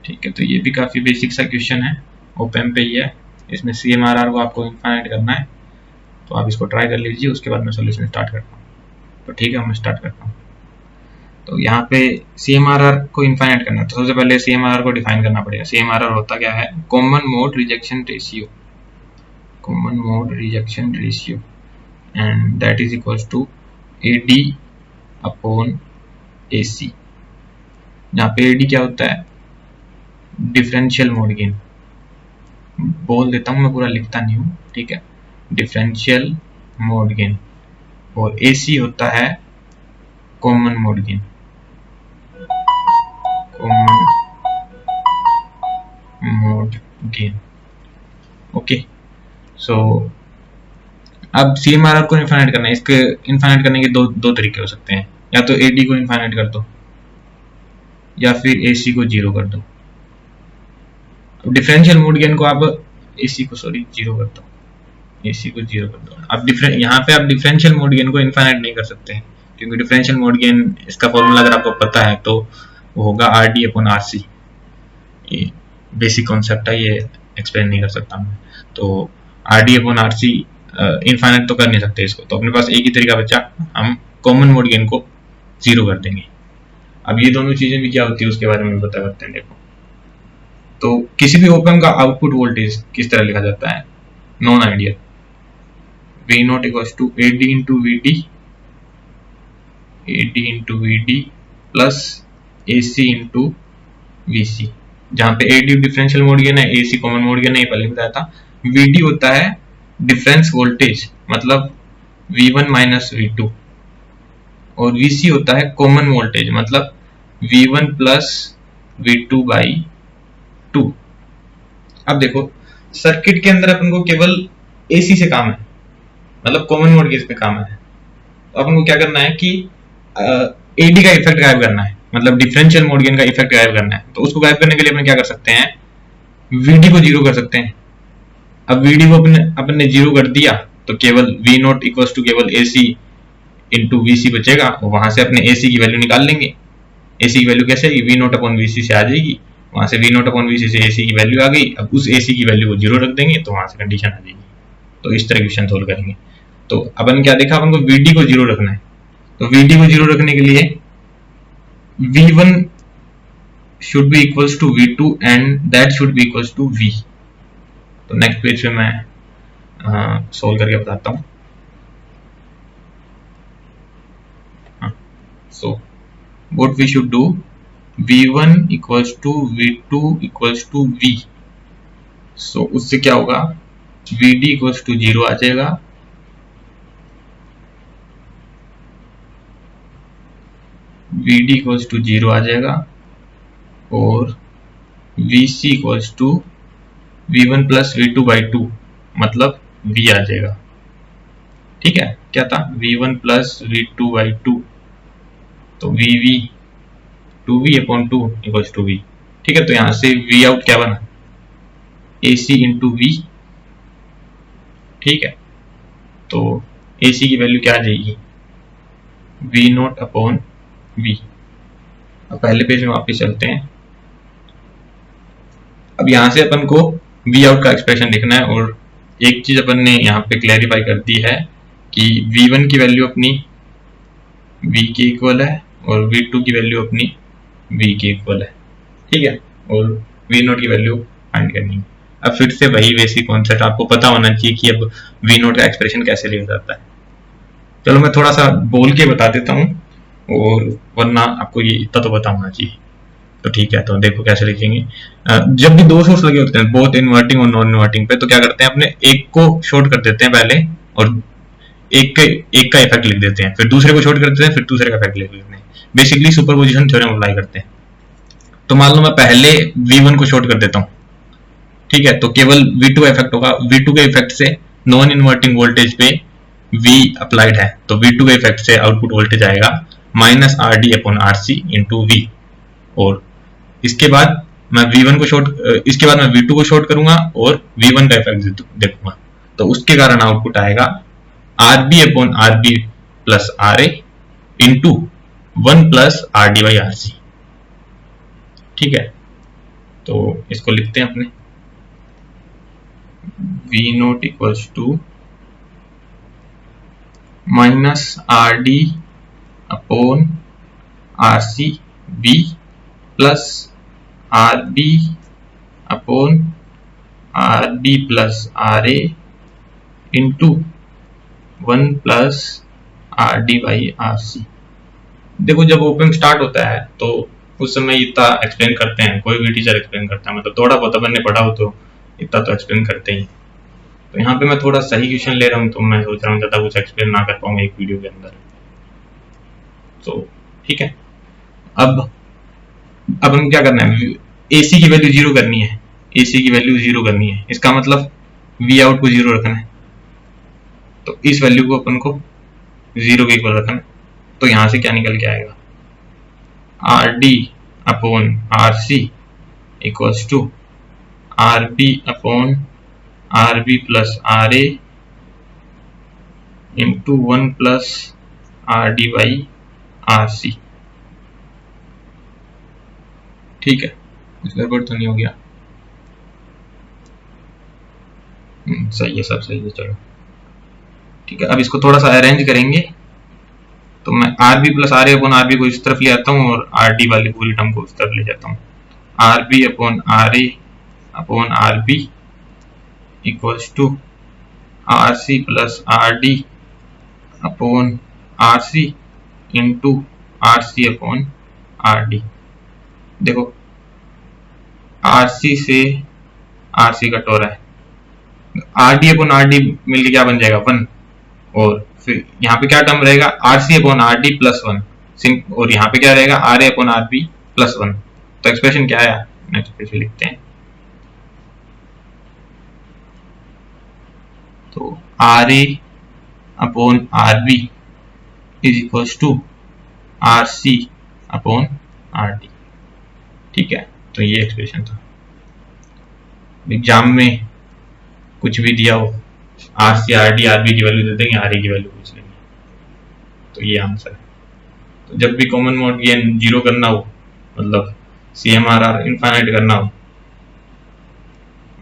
ठीक है, तो ये भी काफ़ी बेसिक सा क्वेश्चन है, ओपन पे ही है। इसमें CMRR को आपको इनफाइनाइट करना है, तो आप इसको ट्राई कर लीजिए, उसके बाद मैं सोल्यूशन स्टार्ट करता हूँ। तो ठीक है, मैं स्टार्ट करता हूँ। तो यहाँ पे CMRR को इनफाइनाइट करना है, तो सबसे पहले CMRR को डिफाइन करना पड़ेगा। CMRR होता क्या है? Common mode rejection ratio, common mode rejection ratio, and that is equals to AD upon AC। यहाँ पे AD क्या होता है? डिफरेंशियल मोड गेन, बोल देता हूँ मैं, पूरा लिखता नहीं हूँ, ठीक है। डिफरेंशियल मोड गेन, और AC होता है common mode gain, common mode gain. Okay, so अब CMRR को इनफाइनाइट करना है। इसके इनफाइनाइट करने के दो तरीके हो सकते हैं, या तो AD को इनफाइनाइट कर दो, या फिर AC को जीरो कर दो। अब डिफरेंशियल मोड गेन को आप AC को जीरो कर दो, AC को जीरो कर दो। अब यहाँ पे आप डिफरेंशियल मोड गेन को इनफाइनाइट नहीं कर सकते हैं, क्योंकि डिफरेंशियल मोड गेन इसका फॉर्मूला अगर आपको पता है तो वो होगा RD अपॉन RC। ये बेसिक कॉन्सेप्ट है, ये एक्सप्लेन नहीं कर सकता मैं। तो RD अपॉन RC इनफाइनाइट तो कर नहीं सकते इसको, तो अपने पास एक ही तरीका बचा, हम कॉमन मोड गेन को जीरो कर देंगे। अब ये दोनों चीजें भी क्या होती है उसके बारे में पता करते हैं। देखो, तो किसी भी ओप एम्प का आउटपुट वोल्टेज किस तरह लिखा जाता है? Non ideal, V0 equals to AD into VD, AD into VD plus AC into VC, जहाँ पे AD डिफरेंशियल मोड गेन है, AC कॉमन मोड गेन है, पहले बताया था। VD होता है डिफरेंस वोल्टेज, मतलब V1 माइनस V2, और VC होता है कॉमन वोल्टेज, मतलब V1 प्लस V2 बाई 2। अब देखो, सर्किट के अंदर अपन को केवल AC से काम है, मतलब कॉमन मोड केस पे काम है। तो अपन को क्या करना है कि AD का इफेक्ट गायब करना है, मतलब डिफरेंशियल मोड गेन का इफेक्ट गायब करना है। तो उसको गायब करने के लिए अपन क्या कर सकते हैं? VD को जीरो कर सकते हैं। अब VD को अपन ने जीरो कर दिया, तो केवल V0 इक्वल्स टू केवल AC इंटू VC बचेगा, और वहां से अपने AC की वैल्यू निकाल लेंगे। AC की वैल्यू कैसे आएगी? V0 अपॉन VC से आ जाएगी, वहां से V0 अपॉन VC से AC की वैल्यू आ गई। अब उस AC की वैल्यू को जीरो रख देंगे, तो वहां से कंडीशन आ जाएगी। तो इस तरह क्वेश्चन सोल्व करेंगे। तो अपन क्या देखा? अपन को VD को जीरो रखना है, तो VD को जीरो रखने के लिए V1 should be equals to V2 and that should be equals to V। तो नेक्स्ट पेज पे मैं सोल्व करके बताता हूँ। So what we should do, V1 equals to V2 equals to V। so उससे क्या होगा? VD equals to जीरो आ जाएगा, VD equals to जीरो आ जाएगा, और VC equals to V1 plus V2 by 2, मतलब V आ जाएगा। ठीक है, क्या था? V1 प्लस V2 बाई 2, तो VV 2V upon 2 equals to V। ठीक है, तो यहां से V आउट क्या बना? AC into V। ठीक है, तो AC की वैल्यू क्या आ जाएगी? V0 upon V। अब पहले पेज में वापस चलते हैं। अब यहां से अपन को V आउट का एक्सप्रेशन लिखना है, और एक चीज अपन ने यहाँ पे क्लैरिफाई कर दी है कि V1 की वैल्यू अपनी V के इक्वल है, और V2 की वैल्यू अपनी V के इक्वल है। ठीक है, और V0 की वैल्यू फाइंड करनी है। अब फिर से वही बेसिक कॉन्सेप्ट आपको पता होना चाहिए कि अब V0 का एक्सप्रेशन कैसे लिखा जाता है। चलो मैं थोड़ा सा बोल के बता देता हूँ, और वरना आपको ये इतना तो पता होना चाहिए। तो ठीक है, तो देखो कैसे लिखेंगे। जब भी दो सोर्स लगे होते हैं, बोथ इन्वर्टिंग और नॉन इन्वर्टिंग पे, तो क्या करते हैं? अपने एक को शॉर्ट कर देते हैं पहले, और एक का इफेक्ट लिख देते हैं, फिर दूसरे को शॉर्ट कर देते हैं, फिर दूसरे का इफेक्ट लिख देते हैं। बेसिकली सुपरपोजिशन थ्योरम अप्लाई करते हैं। तो मान लो मैं पहले V1 को शॉर्ट कर देता हूँ, ठीक है, तो केवल V2 का इफेक्ट होगा। V2 के इफेक्ट से नॉन इन्वर्टिंग वोल्टेज पे V अप्लाइड है, तो V2 के इफेक्ट से आउटपुट वोल्टेज आएगा minus RD upon RC into V। और इसके बाद मैं V1 को शॉर्ट, इसके बाद मैं V2 को शॉर्ट करूंगा और V1 का इफेक्ट देखूंगा, तो उसके कारण आउटपुट आएगा RB upon RB plus RA into 1 plus RD by RC। ठीक है, तो इसको लिखते हैं अपने V naught equals to minus R D upon R C B plus R B upon R B plus R A into 1 plus R D by R C. देखो जब open start होता है तो उस समय इतना एक्सप्लेन करते हैं, कोई भी टीचर एक्सप्लेन करता है, मतलब थोड़ा बहुत अपन ने पढ़ा हो तो इतना तो एक्सप्लेन करते ही। तो यहाँ पे मैं थोड़ा सही क्वेश्चन ले रहा हूँ तो मैं सोच रहा हूँ ज़्यादा कुछ एक्सप्लेन ना कर पाऊंगा एक वीडियो के अंदर। तो ठीक है, अब हम क्या करना है, AC की वैल्यू 0 करनी है, AC की वैल्यू 0 करनी है, इसका मतलब वी आउट को 0 रखना है। तो इस वैल्यू को अपन को 0 के इक्वल रखना है। तो यहां से क्या निकल के आएगा, R D upon R C equals to R B upon R B plus R A into 1 plus R D by R C. ठीक है, गड़बड़ तो नहीं हो गया? सही है, सब सही है। चलो ठीक है, अब इसको थोड़ा सा अरेंज करेंगे। तो मैं R B plus R A upon R B को इस तरफ ले आता हूँ और आर डी वाली पूरी टर्म को उस तरफ ले जाता हूँ। R B upon R A upon R B equals to R C plus R D upon R C into R C upon R D. देखो आर सी से आर सी कट हो रहा है, R D upon R D मिलकर क्या बन जाएगा 1, और फिर यहाँ पे क्या टर्म रहेगा R C upon R D plus 1, और यहाँ पे क्या रहेगा R A upon R B plus 1। तो एक्सप्रेशन क्या है, नेक्स्ट पेज पे लिखते हैं। तो R A upon R B is equal to R C upon R D. ठीक है, तो ये एक्सप्रेशन था। एग्जाम में कुछ भी दिया हो, R C R D R B की वैल्यू दे देंगे, आर ए की वैल्यू पूछ लेंगे, तो ये आंसर है। तो जब भी कॉमन मोड गेन 0 करना हो, मतलब CMRR इनफाइनाइट करना हो,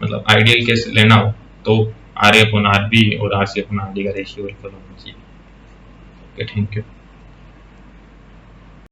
मतलब आइडियल केस लेना हो, तो R A upon R B और R C upon R D का रेशियो इक्वल होना चाहिए। Okay, thank you.